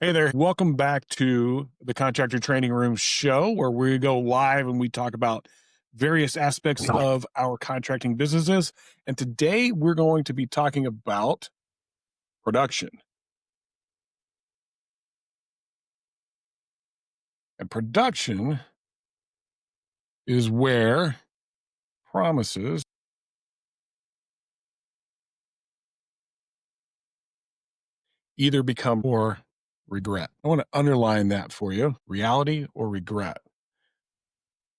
Hey there. Welcome back to the Contractor Training Room show, where we go live and we talk about various aspects of our contracting businesses. And today we're going to be talking about production. And production is where promises either become or regret. I want to underline that for you: reality or regret.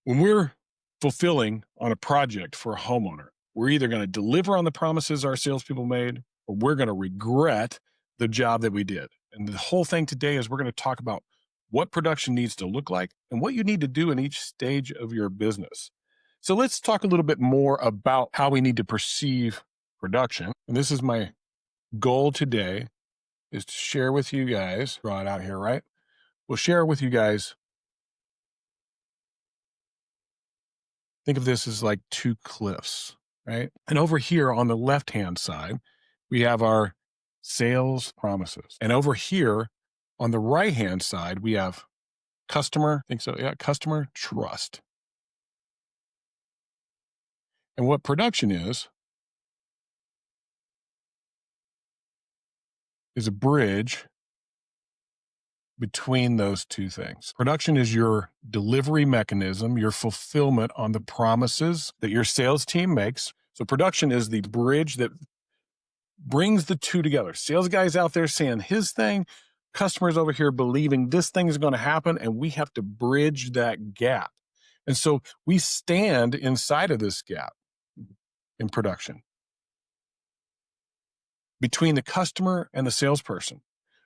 When we're fulfilling on a project for a homeowner, we're either going to deliver on the promises our salespeople made, or we're going to regret the job that we did. And the whole thing today is we're going to talk about what production needs to look like and what you need to do in each stage of your business. So let's talk a little bit more about how we need to perceive production. And this is my goal today, is to share with you guys, draw it out here, right? We'll share with you guys. Think of this as like two cliffs, right? And over here on the left-hand side, we have our sales promises. And over here on the right-hand side, we have customer trust. And what production is a bridge between those two things. Production is your delivery mechanism, your fulfillment on the promises that your sales team makes. So production is the bridge that brings the two together. Sales guys out there saying his thing, customers over here believing this thing is going to happen, and we have to bridge that gap. And so we stand inside of this gap in production between the customer and the salesperson.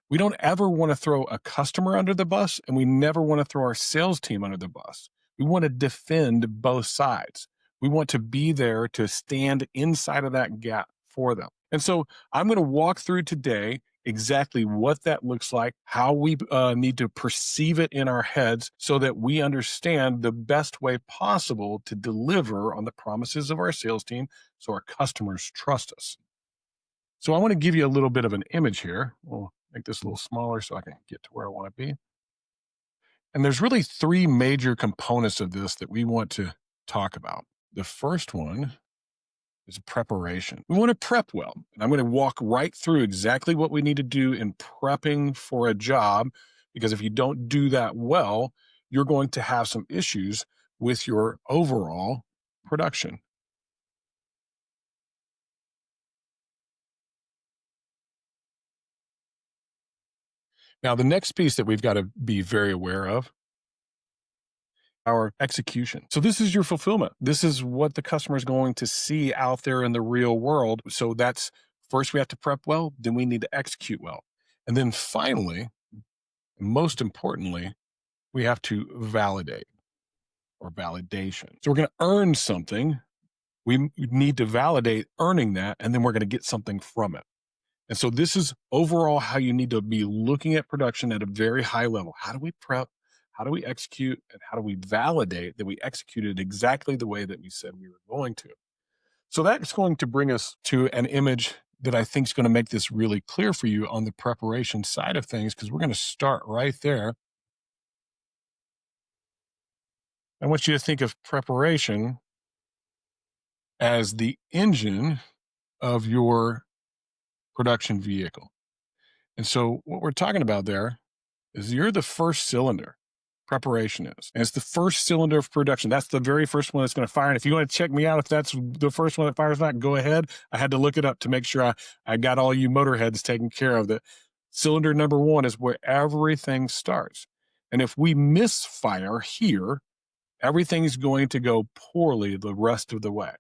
We don't ever want to throw a customer under the bus, and we never want to throw our sales team under the bus. We want to defend both sides. We want to be there to stand inside of that gap for them. And so I'm going to walk through today exactly what that looks like, how we need to perceive it in our heads so that we understand the best way possible to deliver on the promises of our sales team so our customers trust us. So I want to give you a little bit of an image here. We'll make this a little smaller so I can get to where I want to be. And there's really three major components of this that we want to talk about. The first one is preparation. We want to prep well. And I'm going to walk right through exactly what we need to do in prepping for a job, because if you don't do that well, you're going to have some issues with your overall production. Now, the next piece that we've got to be very aware of, our execution. So this is your fulfillment. This is what the customer is going to see out there in the real world. So that's first we have to prep well, then we need to execute well. And then finally, most importantly, we have to validate or validation. So we're going to earn something. We need to validate earning that, and then we're going to get something from it. And so this is overall how you need to be looking at production at a very high level. How do we prep? How do we execute? And how do we validate that we executed exactly the way that we said we were going to? So that's going to bring us to an image that I think is going to make this really clear for you on the preparation side of things, because we're going to start right there. I want you to think of preparation as the engine of your production vehicle. And so what we're talking about there is you're the first cylinder. Preparation is. And it's the first cylinder of production. That's the very first one that's going to fire. And if you want to check me out, if that's the first one that fires not, go ahead. I had to look it up to make sure I got all you motorheads taken care of. That cylinder number one is where everything starts. And if we misfire here, everything's going to go poorly the rest of the way.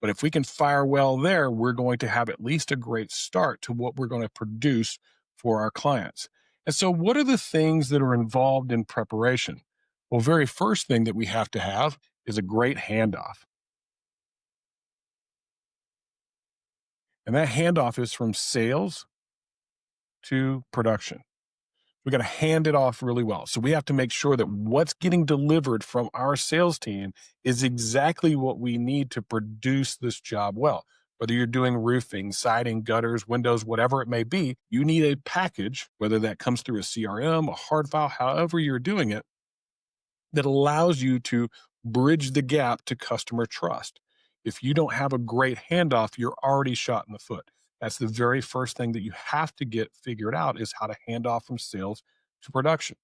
But if we can fire well there, we're going to have at least a great start to what we're going to produce for our clients. And so what are the things that are involved in preparation? Well, very first thing that we have to have is a great handoff. And that handoff is from sales to production. We got to hand it off really well. So we have to make sure that what's getting delivered from our sales team is exactly what we need to produce this job well. Whether you're doing roofing, siding, gutters, windows, whatever it may be, you need a package, whether that comes through a CRM, a hard file, however you're doing it, that allows you to bridge the gap to customer trust. If you don't have a great handoff, you're already shot in the foot. That's the very first thing that you have to get figured out is how to hand off from sales to production.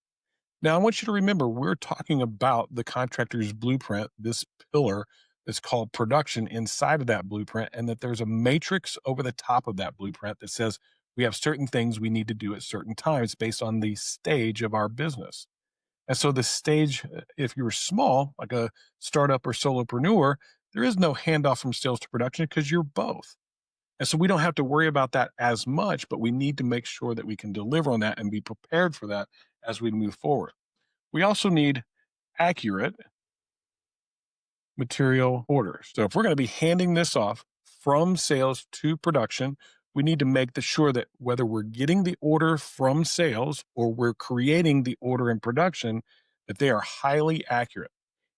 Now, I want you to remember we're talking about the contractor's blueprint, this pillar that's called production inside of that blueprint, and that there's a matrix over the top of that blueprint that says we have certain things we need to do at certain times based on the stage of our business. And so the stage, if you're small, like a startup or solopreneur, there is no handoff from sales to production because you're both. And so we don't have to worry about that as much, but we need to make sure that we can deliver on that and be prepared for that as we move forward. We also need accurate material orders. So if we're going to be handing this off from sales to production, we need to make sure that whether we're getting the order from sales or we're creating the order in production, that they are highly accurate.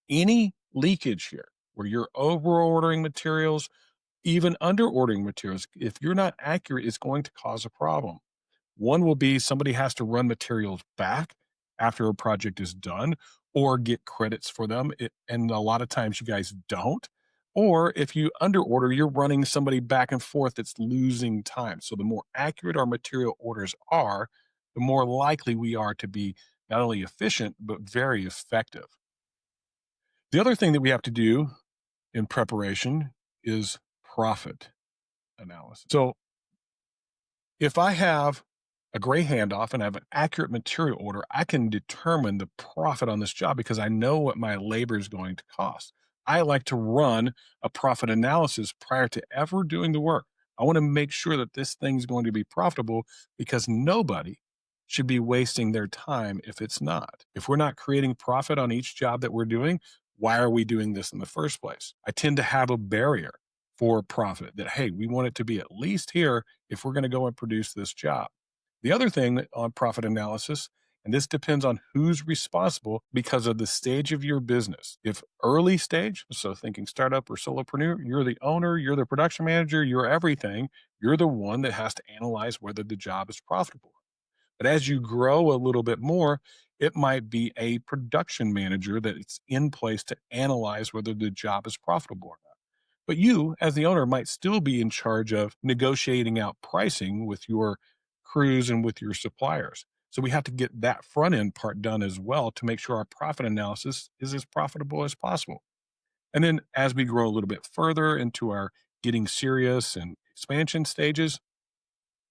Any leakage here where you're over ordering materials, even under ordering materials, if you're not accurate, it's going to cause a problem. One will be somebody has to run materials back after a project is done or get credits for them. And a lot of times you guys don't. Or if you under order, you're running somebody back and forth that's losing time. So the more accurate our material orders are, the more likely we are to be not only efficient, but very effective. The other thing that we have to do in preparation is profit analysis. So if I have a great handoff and I have an accurate material order, I can determine the profit on this job because I know what my labor is going to cost. I like to run a profit analysis prior to ever doing the work. I want to make sure that this thing's going to be profitable because nobody should be wasting their time if it's not. If we're not creating profit on each job that we're doing, why are we doing this in the first place? I tend to have a barrier for profit that, hey, we want it to be at least here if we're going to go and produce this job. The other thing on profit analysis, and this depends on who's responsible because of the stage of your business. If early stage, so thinking startup or solopreneur, you're the owner, you're the production manager, you're everything, you're the one that has to analyze whether the job is profitable. But as you grow a little bit more, it might be a production manager that's in place to analyze whether the job is profitable or not. But you, as the owner, might still be in charge of negotiating out pricing with your crews and with your suppliers. So we have to get that front end part done as well to make sure our profit analysis is as profitable as possible. And then as we grow a little bit further into our getting serious and expansion stages,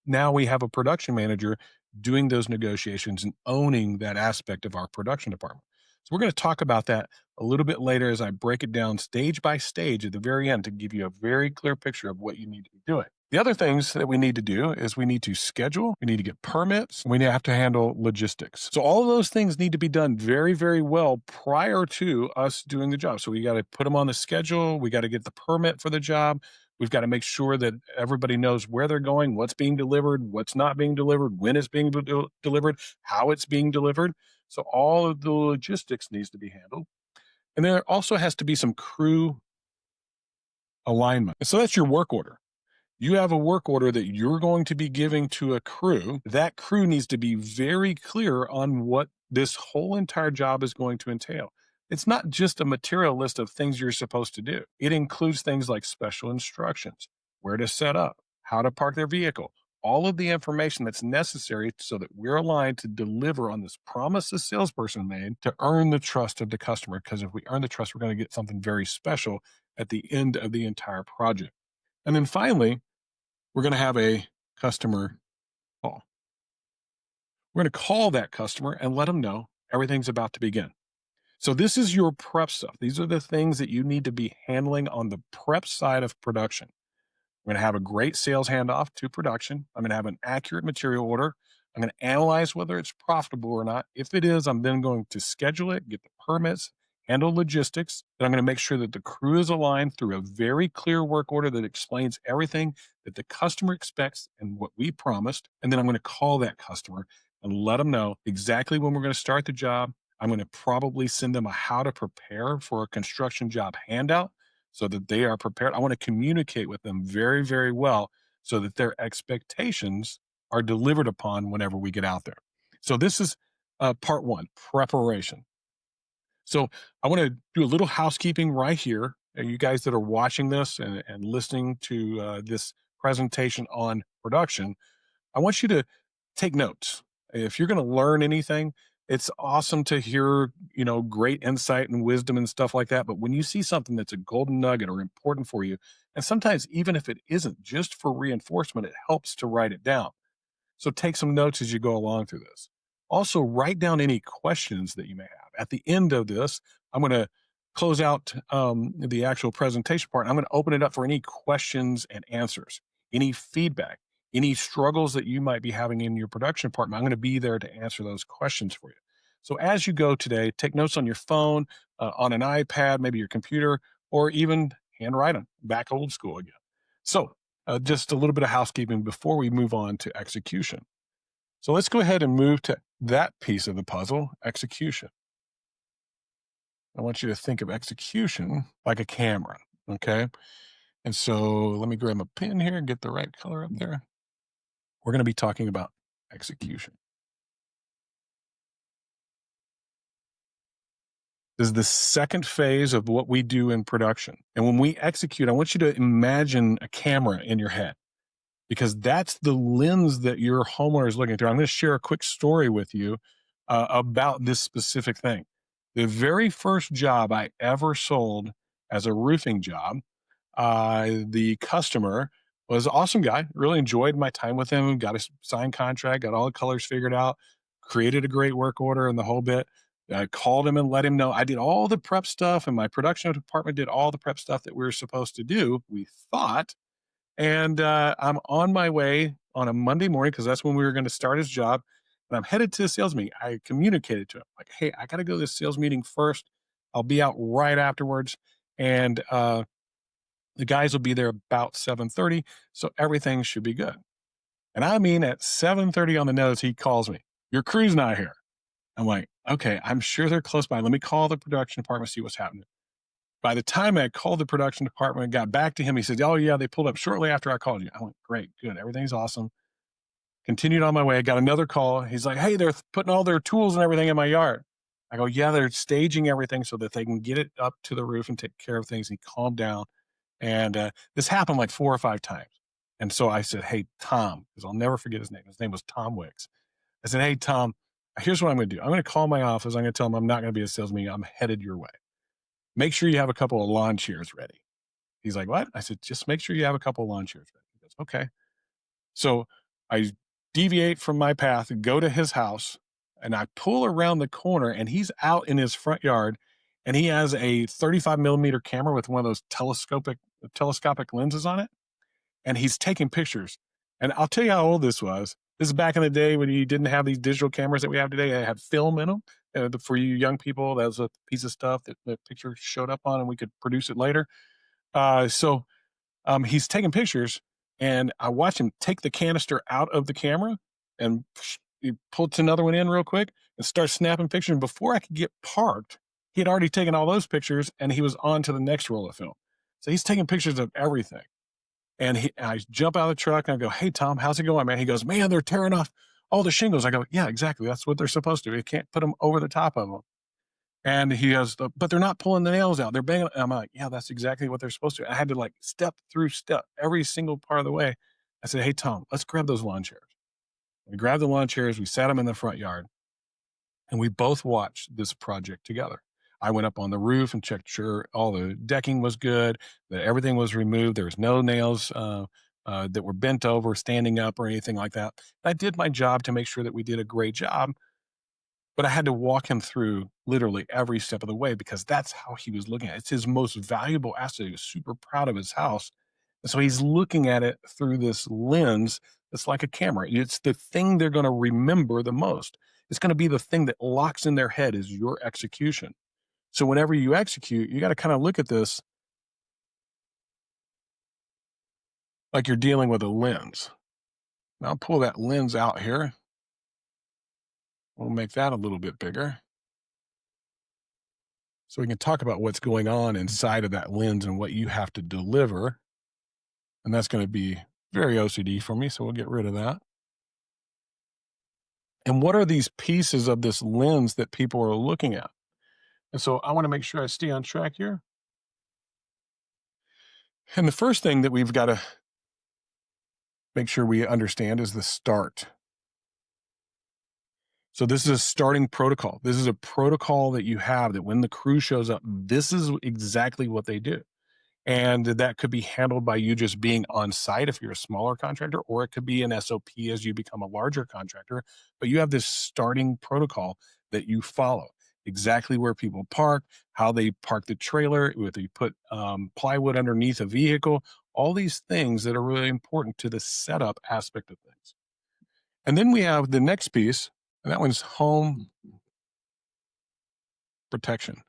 now we have a production manager doing those negotiations and owning that aspect of our production department. So we're going to talk about that a little bit later as I break it down stage by stage at the very end to give you a very clear picture of what you need to be doing. The other things that we need to do is we need to schedule, we need to get permits, and we have to handle logistics. So all of those things need to be done very, very well prior to us doing the job. So we got to put them on the schedule. We got to get the permit for the job. We've got to make sure that everybody knows where they're going, what's being delivered, what's not being delivered, when it's being delivered, how it's being delivered. So all of the logistics needs to be handled. And there also has to be some crew alignment. And so that's your work order. You have a work order that you're going to be giving to a crew. That crew needs to be very clear on what this whole entire job is going to entail. It's not just a material list of things you're supposed to do. It includes things like special instructions, where to set up, how to park their vehicle, all of the information that's necessary so that we're aligned to deliver on this promise the salesperson made to earn the trust of the customer. Because if we earn the trust, we're going to get something very special at the end of the entire project. And then finally, we're going to have a customer call. We're going to call that customer and let them know everything's about to begin. So this is your prep stuff. These are the things that you need to be handling on the prep side of production. I'm going to have a great sales handoff to production. I'm going to have an accurate material order. I'm going to analyze whether it's profitable or not. If it is, I'm then going to schedule it, get the permits, handle logistics. Then I'm going to make sure that the crew is aligned through a very clear work order that explains everything that the customer expects and what we promised. And then I'm going to call that customer and let them know exactly when we're going to start the job. I'm going to probably send them a how to prepare for a construction job handout so that they are prepared. I want to communicate with them very, very well so that their expectations are delivered upon whenever we get out there. So this is part one, preparation. So I want to do a little housekeeping right here. You guys that are watching this and listening to this presentation on production, I want you to take notes. If you're going to learn anything, it's awesome to hear, great insight and wisdom and stuff like that. But when you see something that's a golden nugget or important for you, and sometimes even if it isn't, just for reinforcement, it helps to write it down. So take some notes as you go along through this. Also, write down any questions that you may have. At the end of this, I'm going to close out the actual presentation part. I'm going to open it up for any questions and answers, any feedback, any struggles that you might be having in your production department. I'm going to be there to answer those questions for you. So as you go today, take notes on your phone, on an iPad, maybe your computer, or even handwrite them, back old school again. So just a little bit of housekeeping before we move on to execution. So let's go ahead and move to that piece of the puzzle, execution. I want you to think of execution like a camera, okay? And so let me grab my pen here and get the right color up there. We're going to be talking about execution. This is the second phase of what we do in production. And when we execute, I want you to imagine a camera in your head, because that's the lens that your homeowner is looking through. I'm going to share a quick story with you about this specific thing. The very first job I ever sold as a roofing job, the customer was an awesome guy. Really enjoyed my time with him. Got a signed contract, got all the colors figured out, created a great work order and the whole bit. I called him and let him know I did all the prep stuff, and my production department did all the prep stuff that we were supposed to do, we thought. And I'm on my way on a Monday morning because that's when we were going to start his job. And I'm headed to the sales meeting. I communicated to him, like, hey, I got to go to this sales meeting first. I'll be out right afterwards. And the guys will be there about 7:30. So everything should be good. And I mean, at 7:30 on the nose, he calls me, your crew's not here. I'm like, okay, I'm sure they're close by. Let me call the production department, see what's happening. By the time I called the production department and got back to him, he said, oh, yeah, they pulled up shortly after I called you. I went, great, good. Everything's awesome. Continued on my way. I got another call. He's like, hey, they're putting all their tools and everything in my yard. I go, yeah, they're staging everything so that they can get it up to the roof and take care of things. He calmed down. And this happened like 4 or 5 times. And so I said, hey, Tom, because I'll never forget his name. His name was Tom Wicks. I said, hey, Tom, here's what I'm going to do. I'm going to call my office. I'm going to tell them I'm not going to be at a sales meeting. I'm headed your way. Make sure you have a couple of lawn chairs ready. He's like, what? I said, just make sure you have a couple of lawn chairs ready. He goes, okay. So I deviate from my path and go to his house, and I pull around the corner, and he's out in his front yard, and he has a 35 millimeter camera with one of those telescopic lenses on it. And he's taking pictures. And I'll tell you how old this was. This is back in the day when you didn't have these digital cameras that we have today. They had film in them. For you young people, that was a piece of stuff that the picture showed up on, and we could produce it later. So he's taking pictures, and I watch him take the canister out of the camera and he puts another one in real quick and starts snapping pictures. And before I could get parked, he had already taken all those pictures, and he was on to the next roll of film. So he's taking pictures of everything. And I jump out of the truck and I go, hey, Tom, how's it going, man? He goes, man, they're tearing off all the shingles. I go, yeah, exactly. That's what they're supposed to do. You can't put them over the top of them. And he goes, but they're not pulling the nails out. They're banging. I'm like, yeah, that's exactly what they're supposed to. I had to like step every single part of the way. I said, hey, Tom, let's grab those lawn chairs. We grabbed the lawn chairs. We sat them in the front yard, and we both watched this project together. I went up on the roof and checked sure all the decking was good, that everything was removed. There was no nails that were bent over, standing up, or anything like that. I did my job to make sure that we did a great job, but I had to walk him through literally every step of the way because that's how he was looking at it. It's his most valuable asset. He was super proud of his house. And so he's looking at it through this lens that's like a camera. It's the thing they're going to remember the most. It's going to be the thing that locks in their head is your execution. So whenever you execute, you got to kind of look at this like you're dealing with a lens. Now I'll pull that lens out here. We'll make that a little bit bigger. So we can talk about what's going on inside of that lens and what you have to deliver. And that's going to be very OCD for me. So we'll get rid of that. And what are these pieces of this lens that people are looking at? And so I want to make sure I stay on track here. And the first thing that we've got to make sure we understand is the start. So this is a starting protocol. This is a protocol that you have that when the crew shows up, this is exactly what they do. And that could be handled by you just being on site if you're a smaller contractor, or it could be an SOP as you become a larger contractor. But you have this starting protocol that you follow exactly where people park, how they park the trailer, if they put plywood underneath a vehicle, all these things that are really important to the setup aspect of things. And then we have the next piece, and that one's home protection.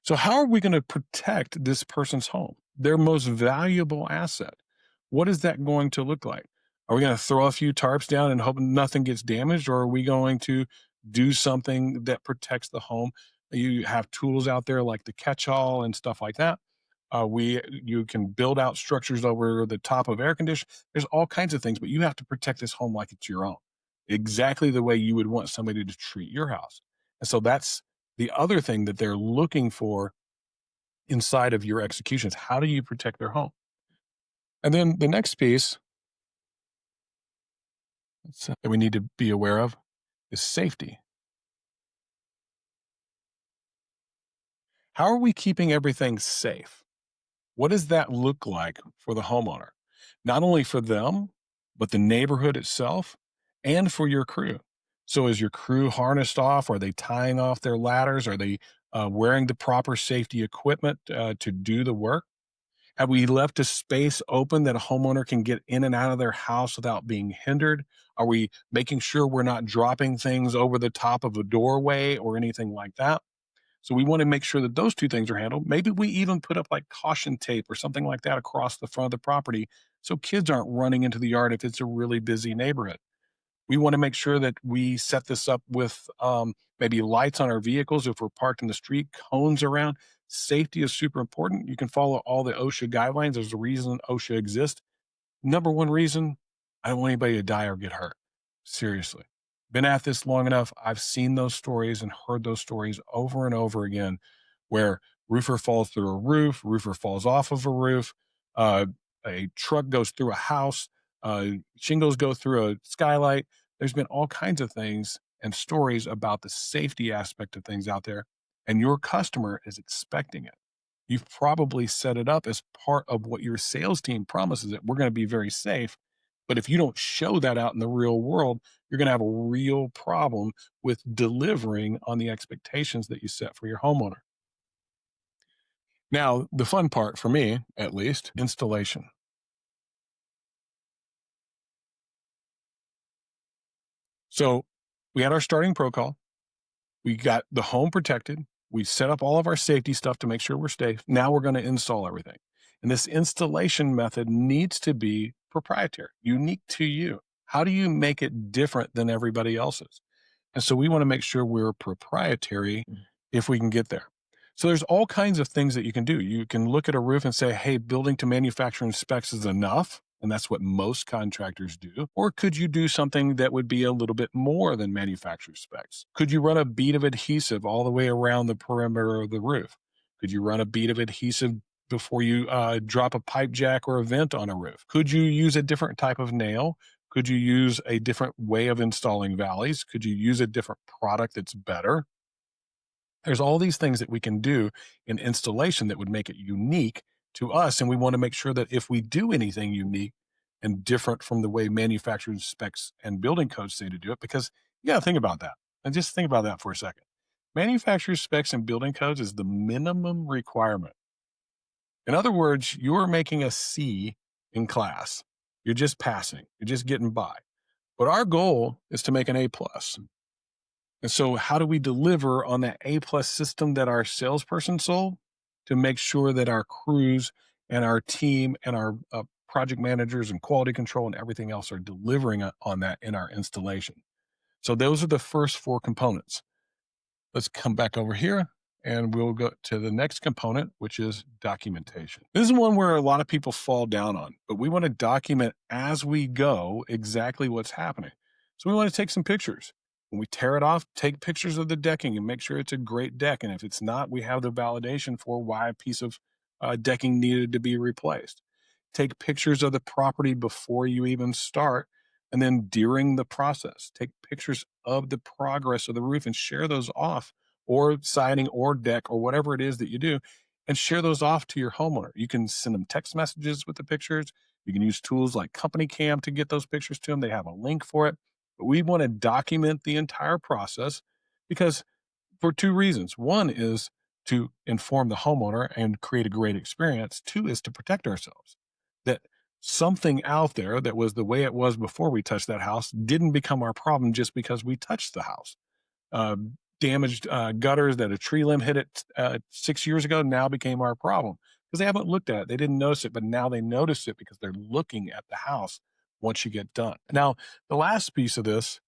So, how are we going to protect this person's home, their most valuable asset? What is that going to look like? Are we going to throw a few tarps down and hope nothing gets damaged, or are we going to do something that protects the home? You have tools out there like the catch-all and stuff like that. You can build out structures over the top of air conditioning. There's all kinds of things, but you have to protect this home like it's your own, exactly the way you would want somebody to treat your house. And so that's the other thing that they're looking for inside of your executions. How do you protect their home? And then the next piece that we need to be aware of is safety. How are we keeping everything safe? What does that look like for the homeowner? Not only for them, but the neighborhood itself and for your crew. So is your crew harnessed off? Are they tying off their ladders? Are they wearing the proper safety equipment to do the work? Have we left a space open that a homeowner can get in and out of their house without being hindered? Are we making sure we're not dropping things over the top of a doorway or anything like that? So we want to make sure that those two things are handled. Maybe we even put up like caution tape or something like that across the front of the property so kids aren't running into the yard if it's a really busy neighborhood. We want to make sure that we set this up with maybe lights on our vehicles if we're parked in the street, cones around. Safety is super important. You can follow all the OSHA guidelines. There's a reason OSHA exists. Number one reason, I don't want anybody to die or get hurt. Seriously. Been at this long enough. I've seen those stories and heard those stories over and over again where roofer falls through a roof, roofer falls off of a roof, uh, a truck goes through a house, shingles go through a skylight. There's been all kinds of things and stories about the safety aspect of things out there, and your customer is expecting it. You've probably set it up as part of what your sales team promises it. We're going to be very safe. But if you don't show that out in the real world, you're going to have a real problem with delivering on the expectations that you set for your homeowner. Now, the fun part for me, at least, installation. So we had our starting protocol. We got the home protected. We set up all of our safety stuff to make sure we're safe. Now we're going to install everything. And this installation method needs to be proprietary, unique to you. How do you make it different than everybody else's? And so we want to make sure we're proprietary if we can get there. So there's all kinds of things that you can do. You can look at a roof and say, hey, building to manufacturing specs is enough. And that's what most contractors do. Or could you do something that would be a little bit more than manufacturer specs? Could you run a bead of adhesive all the way around the perimeter of the roof? Could you run a bead of adhesive before you drop a pipe jack or a vent on a roof? Could you use a different type of nail? Could you use a different way of installing valleys? Could you use a different product that's better? There's all these things that we can do in installation that would make it unique to us. And we want to make sure that if we do anything unique and different from the way manufacturing specs and building codes say to do it, because you got to think about that. And just think about that for a second. Manufacturer specs and building codes is the minimum requirement. In other words, you're making a C in class. You're just passing. You're just getting by. But our goal is to make an A plus. And so how do we deliver on that A plus system that our salesperson sold to make sure that our crews and our team and our project managers and quality control and everything else are delivering on that in our installation? So those are the first four components. Let's come back over here and we'll go to the next component, which is documentation. This is one where a lot of people fall down on, but we want to document as we go exactly what's happening. So we want to take some pictures. When we tear it off, take pictures of the decking and make sure it's a great deck. And if it's not, we have the validation for why a piece of decking needed to be replaced. Take pictures of the property before you even start. And then during the process, take pictures of the progress of the roof and share those off, or siding or deck or whatever it is that you do, and share those off to your homeowner. You can send them text messages with the pictures. You can use tools like Company Cam to get those pictures to them. They have a link for it. But we want to document the entire process because for two reasons. One is to inform the homeowner and create a great experience. Two is to protect ourselves. That something out there that was the way it was before we touched that house didn't become our problem just because we touched the house. Uh, Damaged gutters that a tree limb hit it 6 years ago now became our problem because they haven't looked at it. They didn't notice it, but now they notice it because they're looking at the house once you get done. Now, the last piece of this,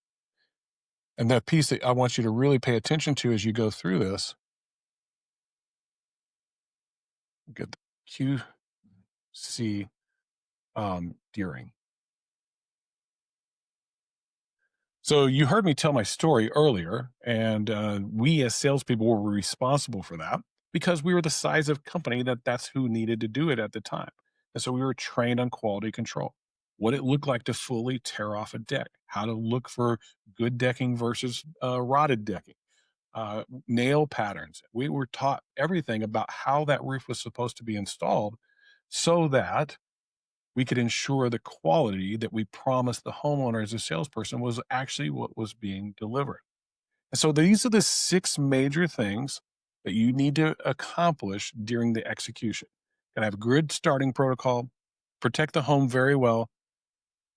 and that piece that I want you to really pay attention to as you go through this, get the QC during. So you heard me tell my story earlier, and we as salespeople were responsible for that because we were the size of company that's who needed to do it at the time. And so we were trained on quality control, what it looked like to fully tear off a deck, how to look for good decking versus rotted decking, nail patterns. We were taught everything about how that roof was supposed to be installed so that we could ensure the quality that we promised the homeowner as a salesperson was actually what was being delivered. And so these are the six major things that you need to accomplish during the execution. Gotta have a good starting protocol, protect the home very well,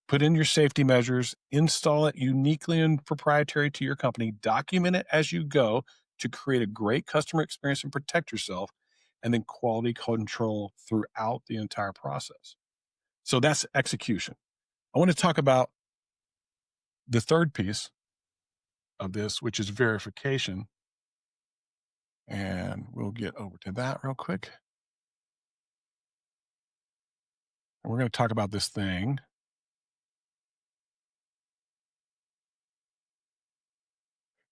put in your safety measures, install it uniquely and proprietary to your company, document it as you go to create a great customer experience and protect yourself, and then quality control throughout the entire process. So that's execution. I want to talk about the third piece of this, which is verification. And we'll get over to that real quick. And we're going to talk about this thing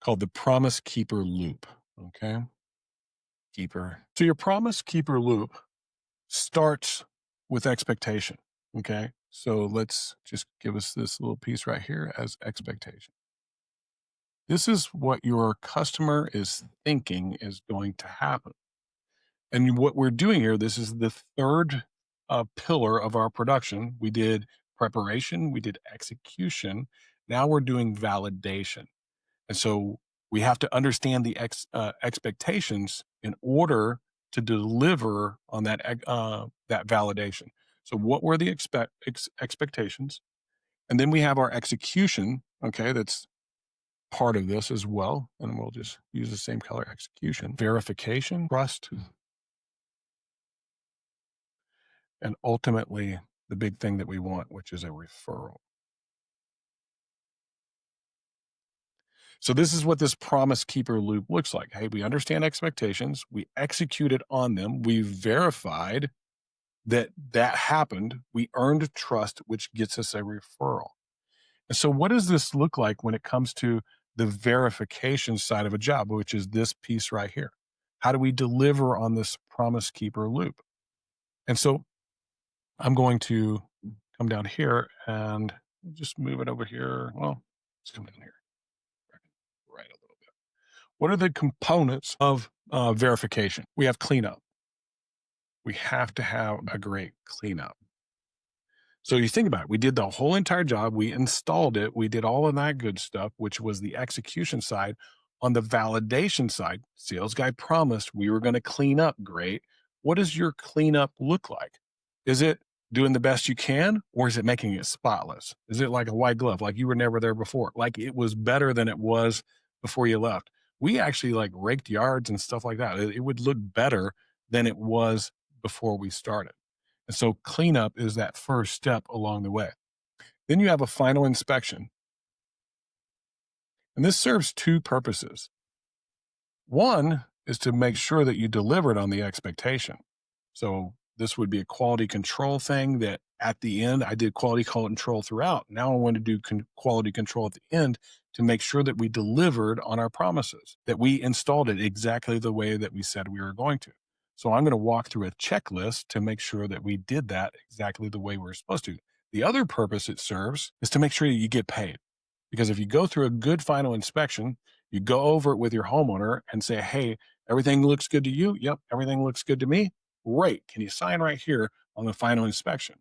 called the Promise Keeper Loop. Okay. Keeper. So your Promise Keeper Loop starts with expectation. Okay. So let's just give us this little piece right here as expectation. This is what your customer is thinking is going to happen. And what we're doing here, this is the third pillar of our production. We did preparation, we did execution. Now we're doing validation. And so we have to understand the expectations in order to deliver on that validation. So what were the expectations? And then we have our execution. Okay, that's part of this as well. And we'll just use the same color: execution, verification, trust, and ultimately the big thing that we want, which is a referral. So this is what this promise keeper loop looks like. Hey, we understand expectations, we executed on them, we verified that happened, we earned trust, which gets us a referral. And so what does this look like when it comes to the verification side of a job, which is this piece right here? How do we deliver on this promise keeper loop? And so I'm going to come down here and just move it over here. Well, let's come down here. Right a little bit. What are the components of verification? We have cleanup. We have to have a great cleanup. So you think about it, we did the whole entire job, we installed it, we did all of that good stuff, which was the execution side. On the validation side, sales guy promised we were going to clean up great. What does your cleanup look like? Is it doing the best you can, or is it making it spotless? Is it like a white glove, like you were never there before, like it was better than it was before you left? We actually like raked yards and stuff like that. It would look better than it was before we started. And so cleanup is that first step along the way. Then you have a final inspection. And this serves two purposes. One is to make sure that you delivered on the expectation. So this would be a quality control thing that at the end, I did quality control throughout. Now I want to do quality control at the end to make sure that we delivered on our promises, that we installed it exactly the way that we said we were going to. So I'm going to walk through a checklist to make sure that we did that exactly the way we're supposed to. The other purpose it serves is to make sure that you get paid. Because if you go through a good final inspection, you go over it with your homeowner and say, hey, everything looks good to you. Yep, everything looks good to me. Great. Can you sign right here on the final inspection?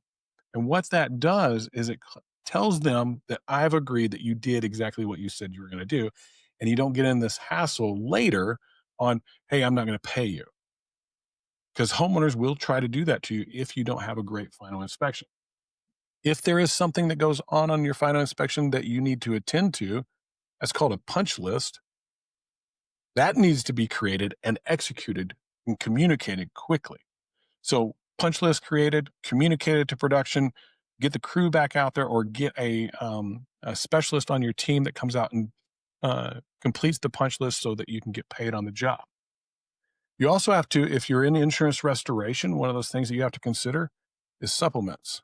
And what that does is it tells them that I've agreed that you did exactly what you said you were going to do. And you don't get in this hassle later on, hey, I'm not going to pay you. Because homeowners will try to do that to you if you don't have a great final inspection. If there is something that goes on your final inspection that you need to attend to, that's called a punch list. That needs to be created and executed and communicated quickly. So punch list created, communicated to production, get the crew back out there, or get a specialist on your team that comes out and completes the punch list so that you can get paid on the job. You also have to, if you're in insurance restoration, one of those things that you have to consider is supplements.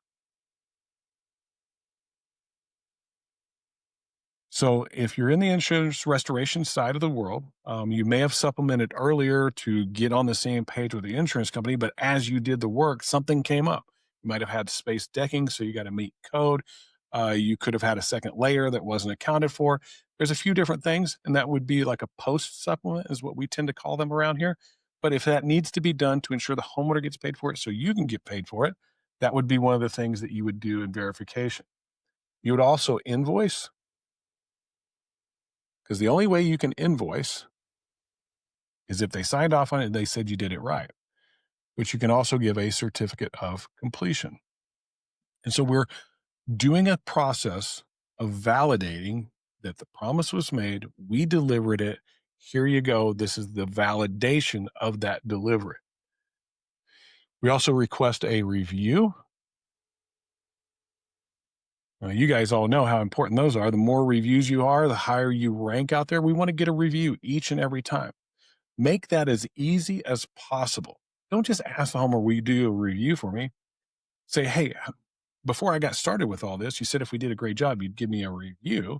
So if you're in the insurance restoration side of the world, you may have supplemented earlier to get on the same page with the insurance company, but as you did the work, something came up. You might have had space decking, so you got to meet code. You could have had a second layer that wasn't accounted for. There's a few different things, and that would be like a post supplement is what we tend to call them around here. But if that needs to be done to ensure the homeowner gets paid for it so you can get paid for it, that would be one of the things that you would do in verification. You would also invoice, because the only way you can invoice is if they signed off on it and they said you did it right, but you can also give a certificate of completion. And so we're doing a process of validating that the promise was made, we delivered it. Here you go. This is the validation of that delivery. We also request a review. You guys all know how important those are. The more reviews you are, the higher you rank out there. We want to get a review each and every time. Make that as easy as possible. Don't just ask the homeowner, will you do a review for me? Say, hey, before I got started with all this, you said if we did a great job, you'd give me a review.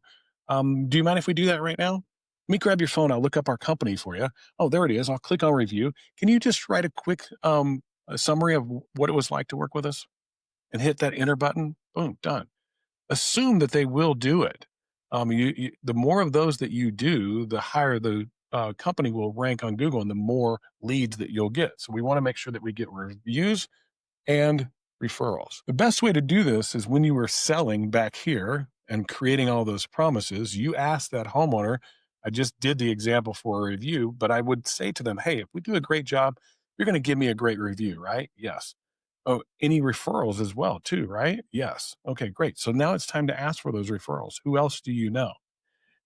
Do you mind if we do that right now? Let me grab your phone. I'll look up our company for you. Oh, there it is. I'll click on review. Can you just write a quick a summary of what it was like to work with us and hit that enter button? Boom, done. Assume that they will do it. The more of those that you do, the higher the company will rank on Google and the more leads that you'll get. So we want to make sure that we get reviews and referrals. The best way to do this is when you were selling back here and creating all those promises, you ask that homeowner, I just did the example for a review, but I would say to them, hey, if we do a great job, you're going to give me a great review, right? Yes. Oh, any referrals as well, too, right? Yes. Okay, great. So now it's time to ask for those referrals. Who else do you know?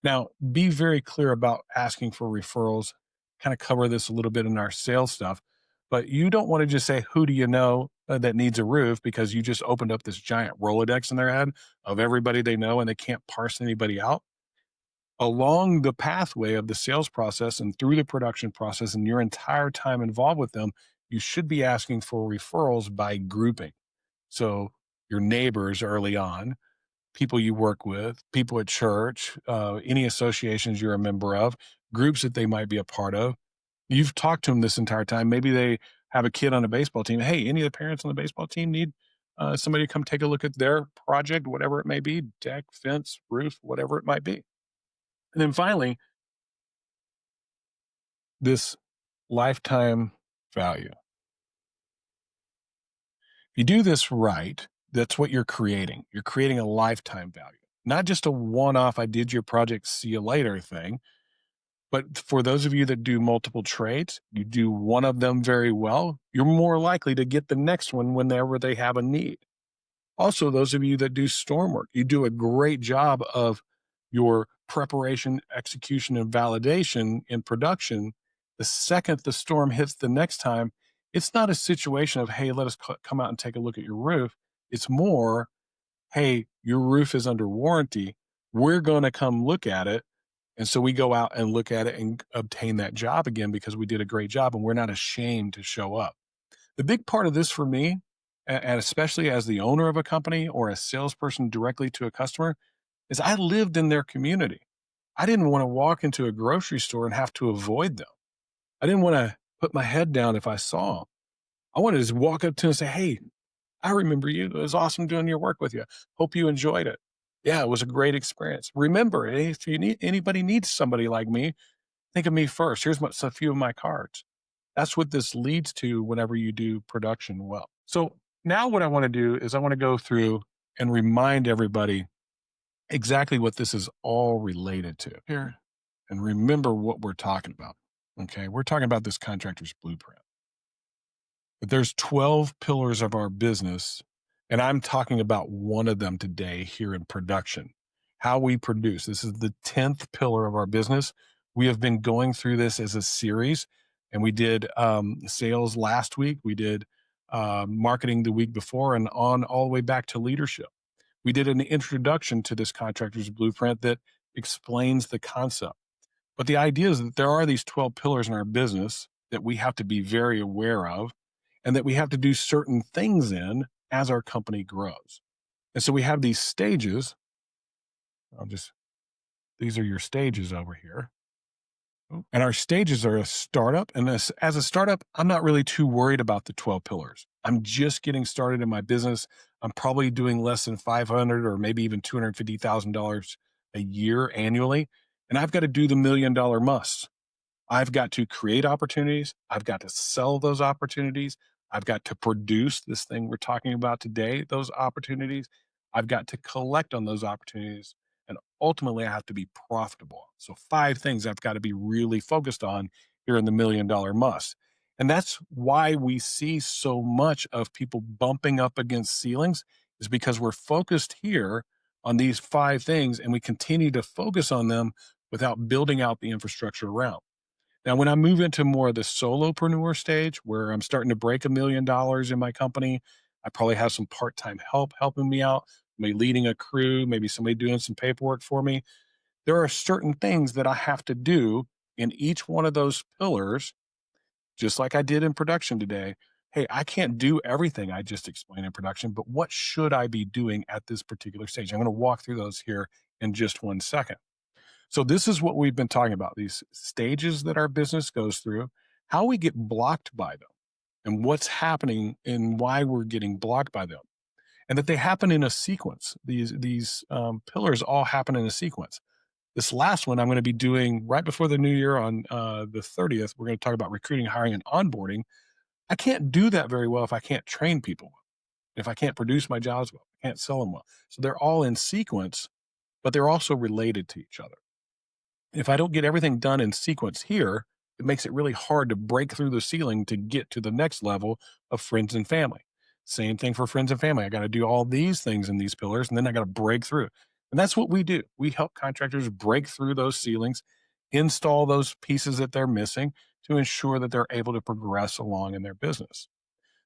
Now, be very clear about asking for referrals. Kind of cover this a little bit in our sales stuff, but you don't want to just say, who do you know that needs a roof, because you just opened up this giant Rolodex in their head of everybody they know and they can't parse anybody out. Along the pathway of the sales process and through the production process and your entire time involved with them, you should be asking for referrals by grouping. So your neighbors early on, people you work with, people at church, any associations you're a member of, groups that they might be a part of. You've talked to them this entire time. Maybe they have a kid on a baseball team. Hey, any of the parents on the baseball team need somebody to come take a look at their project, whatever it may be, deck, fence, roof, whatever it might be. And then finally, this lifetime value. If you do this right, that's what you're creating. You're creating a lifetime value, not just a one off, I did your project, see you later thing. But for those of you that do multiple trades, you do one of them very well, you're more likely to get the next one whenever they have a need. Also, those of you that do storm work, you do a great job of your preparation, execution, and validation in production. The second the storm hits the next time, it's not a situation of, hey, let us come out and take a look at your roof. It's more, hey, your roof is under warranty. We're going to come look at it And so we go out and look at it and obtain that job again because we did a great job and we're not ashamed to show up. The big part of this for me, and especially as the owner of a company or a salesperson directly to a customer, is I lived in their community. I didn't want to walk into a grocery store and have to avoid them. I didn't want to put my head down if I saw them. I wanted to just walk up to them and say, "Hey, I remember you. It was awesome doing your work with you. Hope you enjoyed it. Yeah, it was a great experience. Remember, if you need anybody needs somebody like me, think of me first. Here's a few of my cards." That's what this leads to whenever you do production well. So now what I want to do is I want to go through and remind everybody exactly what this is all related to here and remember what we're talking about. Okay. We're talking about this contractor's blueprint. But there's 12 pillars of our business, and I'm talking about one of them today here in production. How we produce. This is the 10th pillar of our business. We have been going through this as a series, and we did sales last week. We did marketing the week before, and on all the way back to leadership. We did an introduction to this contractor's blueprint that explains the concept. But the idea is that there are these 12 pillars in our business that we have to be very aware of and that we have to do certain things in as our company grows. And so we have these stages. These are your stages over here. And our stages are a startup. And as a startup, I'm not really too worried about the 12 pillars. I'm just getting started in my business. I'm probably doing less than 500 or maybe even $250,000 a year annually. And I've got to do the $1 million must. I've got to create opportunities. I've got to sell those opportunities. I've got to produce this thing we're talking about today, those opportunities. I've got to collect on those opportunities. And ultimately, I have to be profitable. So, 5 things I've got to be really focused on here in the $1 million must. And that's why we see so much of people bumping up against ceilings, is because we're focused here on these 5 things and we continue to focus on them without building out the infrastructure around. Now, when I move into more of the solopreneur stage where I'm starting to break $1 million in my company, I probably have some part-time help helping me out, maybe leading a crew, maybe somebody doing some paperwork for me. There are certain things that I have to do in each one of those pillars, just like I did in production today. Hey, I can't do everything I just explained in production, but what should I be doing at this particular stage? I'm going to walk through those here in just 1 second. So this is what we've been talking about, these stages that our business goes through, how we get blocked by them, and what's happening and why we're getting blocked by them. And that they happen in a sequence. These pillars all happen in a sequence. This last one I'm going to be doing right before the new year on the 30th. We're going to talk about recruiting, hiring, and onboarding. I can't do that very well if I can't train people, if I can't produce my jobs well, I can't sell them well. So they're all in sequence, but they're also related to each other. If I don't get everything done in sequence here, it makes it really hard to break through the ceiling to get to the next level of friends and family. Same thing for friends and family. I got to do all these things in these pillars, and then I got to break through. And that's what we do. We help contractors break through those ceilings, install those pieces that they're missing to ensure that they're able to progress along in their business.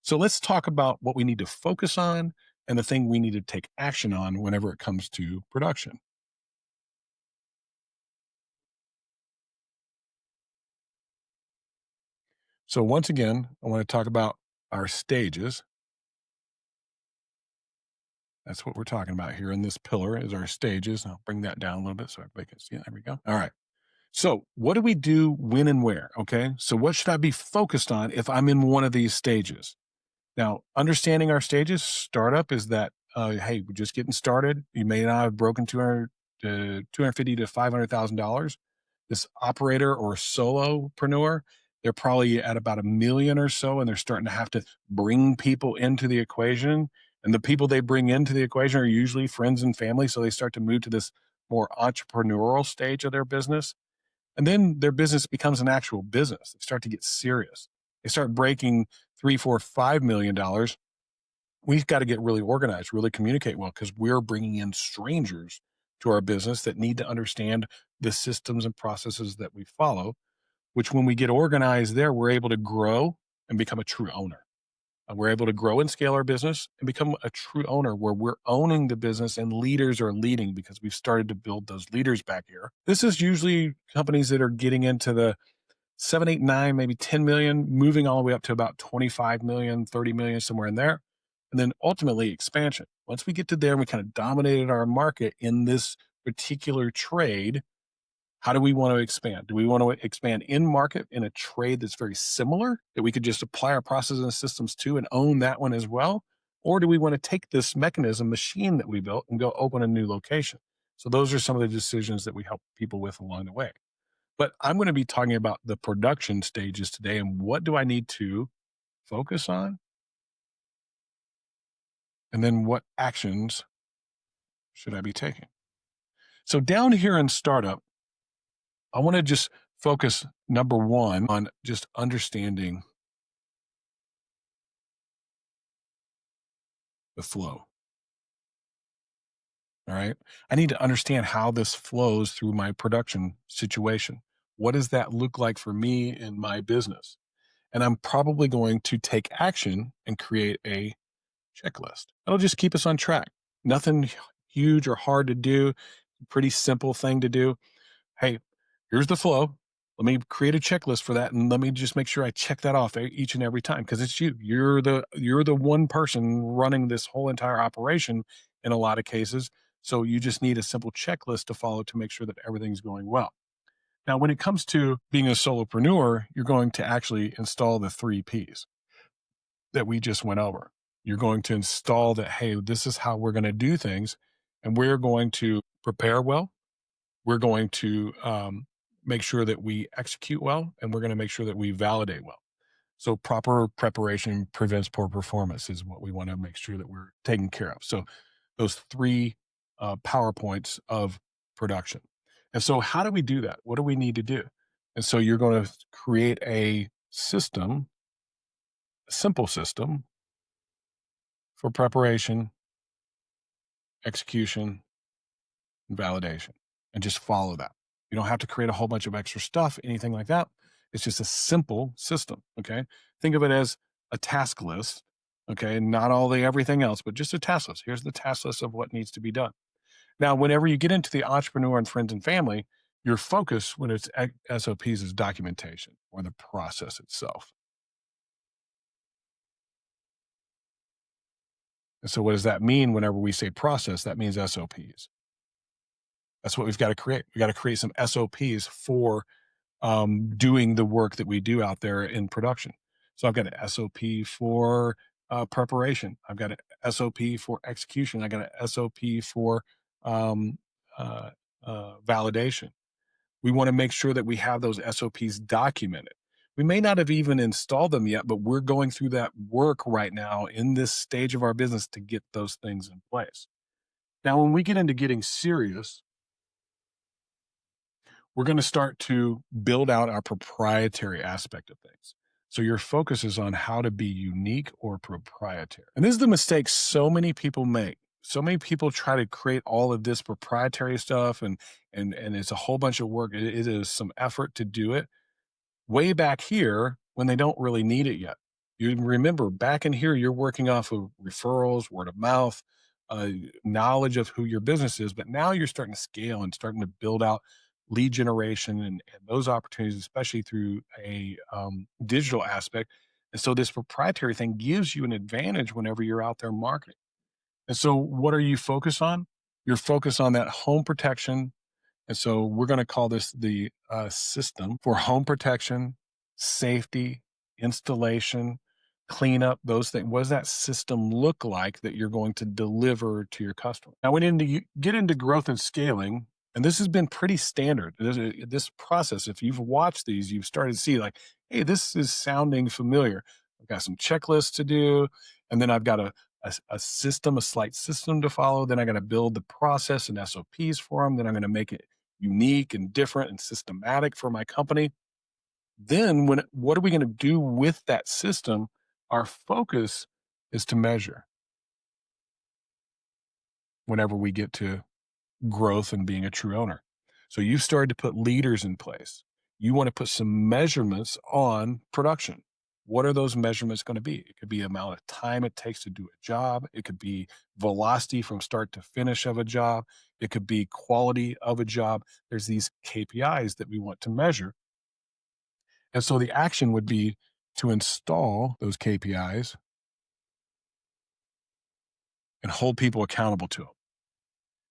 So let's talk about what we need to focus on and the thing we need to take action on whenever it comes to production. So once again, I want to talk about our stages. That's what we're talking about here in this pillar is our stages. I'll bring that down a little bit so everybody can see it. There we go. All right. So what do we do when and where? Okay. So what should I be focused on if I'm in one of these stages? Now, understanding our stages, startup is that, hey, we're just getting started. You may not have broken 200 to 250 to $500,000. This operator or solopreneur, they're probably at about 1 million or so, and they're starting to have to bring people into the equation. And the people they bring into the equation are usually friends and family. So they start to move to this more entrepreneurial stage of their business. And then their business becomes an actual business. They start to get serious. They start breaking 3, 4, $5 million. We've got to get really organized, really communicate well, because we're bringing in strangers to our business that need to understand the systems and processes that we follow, which when we get organized there, we're able to grow and become a true owner. We're able to grow and scale our business and become a true owner where we're owning the business and leaders are leading because we've started to build those leaders back here. This is usually companies that are getting into the 7, 8, 9, maybe 10 million, moving all the way up to about 25 million, 30 million, somewhere in there. And then ultimately expansion. Once we get to there, we kind of dominated our market in this particular trade. How do we want to expand? Do we want to expand in market in a trade that's very similar that we could just apply our processes and systems to and own that one as well? Or do we want to take this mechanism machine that we built and go open a new location? So those are some of the decisions that we help people with along the way. But I'm going to be talking about the production stages today and what do I need to focus on? And then what actions should I be taking? So down here in startup, I want to just focus number one on just understanding the flow. All right. I need to understand how this flows through my production situation. What does that look like for me in my business? And I'm probably going to take action and create a checklist. That'll just keep us on track. Nothing huge or hard to do. Pretty simple thing to do. Hey, here's the flow. Let me create a checklist for that, and let me just make sure I check that off each and every time because it's you. You're the one person running this whole entire operation in a lot of cases. So you just need a simple checklist to follow to make sure that everything's going well. Now, when it comes to being a solopreneur, you're going to actually install the 3 Ps that we just went over. You're going to install that, hey, this is how we're going to do things, and we're going to prepare well. We're going to make sure that we execute well, and we're going to make sure that we validate well. So proper preparation prevents poor performance is what we want to make sure that we're taking care of. So those 3 PowerPoints of production. And so how do we do that? What do we need to do? And so you're going to create a system, a simple system for preparation, execution, and validation, and just follow that. You don't have to create a whole bunch of extra stuff, anything like that. It's just a simple system. Okay. Think of it as a task list. Okay. Not all the everything else, but just a task list. Here's the task list of what needs to be done. Now, whenever you get into the entrepreneur and friends and family, your focus when it's SOPs is documentation or the process itself. And so, what does that mean whenever we say process? That means SOPs. That's what we've got to create. We got to create some SOPs for doing the work that we do out there in production. So I've got an SOP for preparation. I've got an SOP for execution. I got an SOP for um, validation. We want to make sure that we have those SOPs documented. We may not have even installed them yet, but we're going through that work right now in this stage of our business to get those things in place. Now, when we get into getting serious, we're going to start to build out our proprietary aspect of things. So your focus is on how to be unique or proprietary. And this is the mistake so many people make. So many people try to create all of this proprietary stuff and it's a whole bunch of work. It is some effort to do it way back here when they don't really need it yet. You remember back in here, you're working off of referrals, word of mouth, uh, knowledge of who your business is, but now you're starting to scale and starting to build out lead generation and those opportunities, especially through a digital aspect. And so this proprietary thing gives you an advantage whenever you're out there marketing. And so what are you focused on? You're focused on that home protection, and so we're going to call this the system for home protection, safety, installation, cleanup, those things. What does that system look like that you're going to deliver to your customer? Now, when you get into growth and scaling, and this has been pretty standard, this process, if you've watched these, you've started to see like, hey, this is sounding familiar. I've got some checklists to do, and then I've got a system, a slight system to follow. Then I got to build the process and SOPs for them. Then I'm going to make it unique and different and systematic for my company. Then what are we going to do with that system? Our focus is to measure whenever we get to growth and being a true owner. So you've started to put leaders in place. You want to put some measurements on production. What are those measurements going to be? It could be amount of time it takes to do a job. It could be velocity from start to finish of a job. It could be quality of a job. There's these KPIs that we want to measure. And so the action would be to install those KPIs and hold people accountable to them.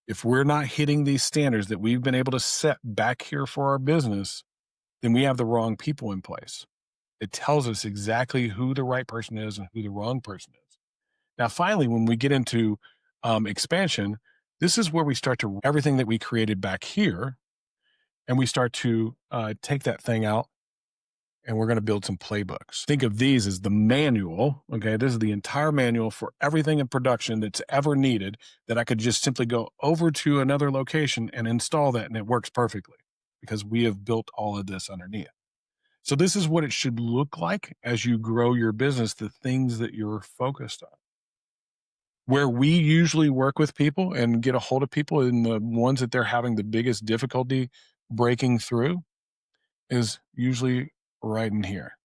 If we're not hitting these standards that we've been able to set back here for our business, then we have the wrong people in place. It tells us exactly who the right person is and who the wrong person is. Now, finally, when we get into expansion, this is where we start to everything that we created back here, and we start to take that thing out, and we're going to build some playbooks. Think of these as the manual. Okay, this is the entire manual for everything in production that's ever needed that I could just simply go over to another location and install that, and it works perfectly because we have built all of this underneath. So this is what it should look like as you grow your business, the things that you're focused on. Where we usually work with people and get a hold of people and the ones that they're having the biggest difficulty breaking through is usually right in here.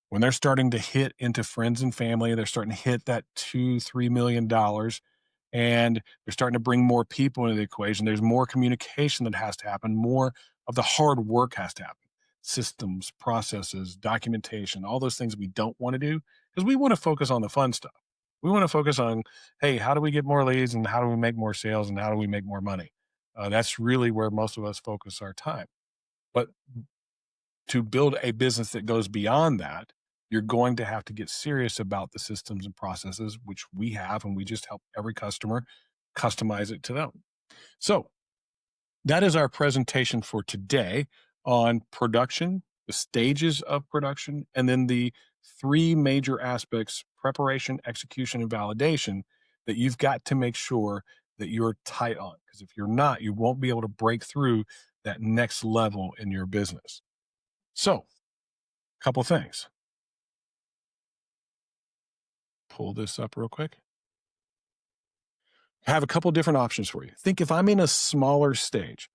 When they're starting to hit into friends and family, they're starting to hit that $2-3 million, and they're starting to bring more people into the equation. There's more communication that has to happen. More of the hard work has to happen. Systems, processes, documentation, all those things we don't want to do because we want to focus on the fun stuff. We want to focus on, hey, how do we get more leads and how do we make more sales and how do we make more money? That's really where most of us focus our time. But to build a business that goes beyond that, you're going to have to get serious about the systems and processes, which we have, and we just help every customer customize it to them. So that is our presentation for today on production, the stages of production, and then the three major aspects: preparation, execution, and validation that you've got to make sure that you're tight on. Because if you're not, you won't be able to break through that next level in your business. So, a couple things. Pull this up real quick. I have a couple different options for you. Think if I'm in a smaller stage,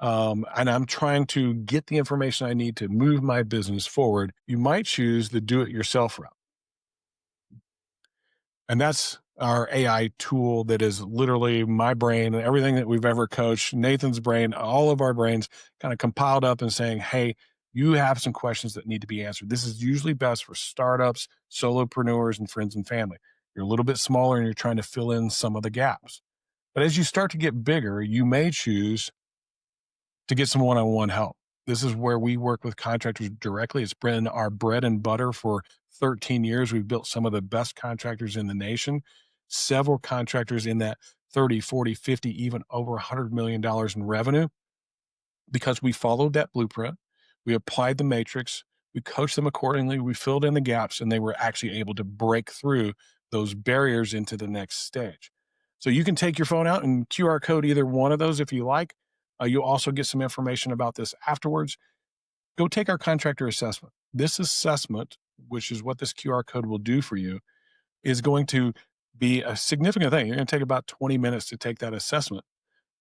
and I'm trying to get the information I need to move my business forward, you might choose the do it yourself route. And that's our AI tool that is literally my brain and everything that we've ever coached, Nathan's brain, all of our brains kind of compiled up and saying, hey, you have some questions that need to be answered. This is usually best for startups, solopreneurs, and friends and family. You're a little bit smaller and you're trying to fill in some of the gaps. But as you start to get bigger, you may choose to get some one-on-one help. This is where we work with contractors directly. It's been our bread and butter for 13 years. We've built some of the best contractors in the nation, several contractors in that 30, 40, 50, even over $100 million in revenue because we followed that blueprint. We applied the matrix. We coached them accordingly. We filled in the gaps, and they were actually able to break through those barriers into the next stage. So you can take your phone out and QR code either one of those if you like. You'll also get some information about this afterwards. Go take our contractor assessment. This assessment, which is what this QR code will do for you, is going to be a significant thing. You're going to take about 20 minutes to take that assessment.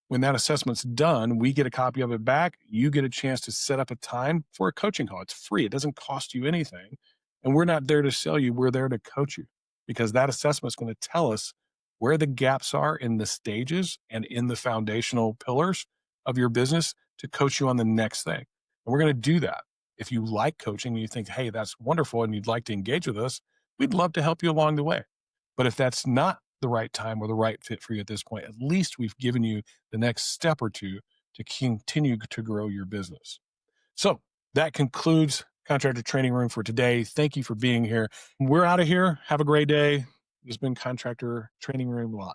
When that assessment's done, we get a copy of it back. You get a chance to set up a time for a coaching call. It's free. It doesn't cost you anything. And we're not there to sell you. We're there to coach you because that assessment is going to tell us where the gaps are in the stages and in the foundational pillars of your business to coach you on the next thing. And we're going to do that. If you like coaching and you think, hey, that's wonderful and you'd like to engage with us, we'd love to help you along the way. But if that's not the right time or the right fit for you at this point, at least we've given you the next step or two to continue to grow your business. So that concludes Contractor Training Room for today. Thank you for being here. We're out of here. Have a great day. This has been Contractor Training Room Live.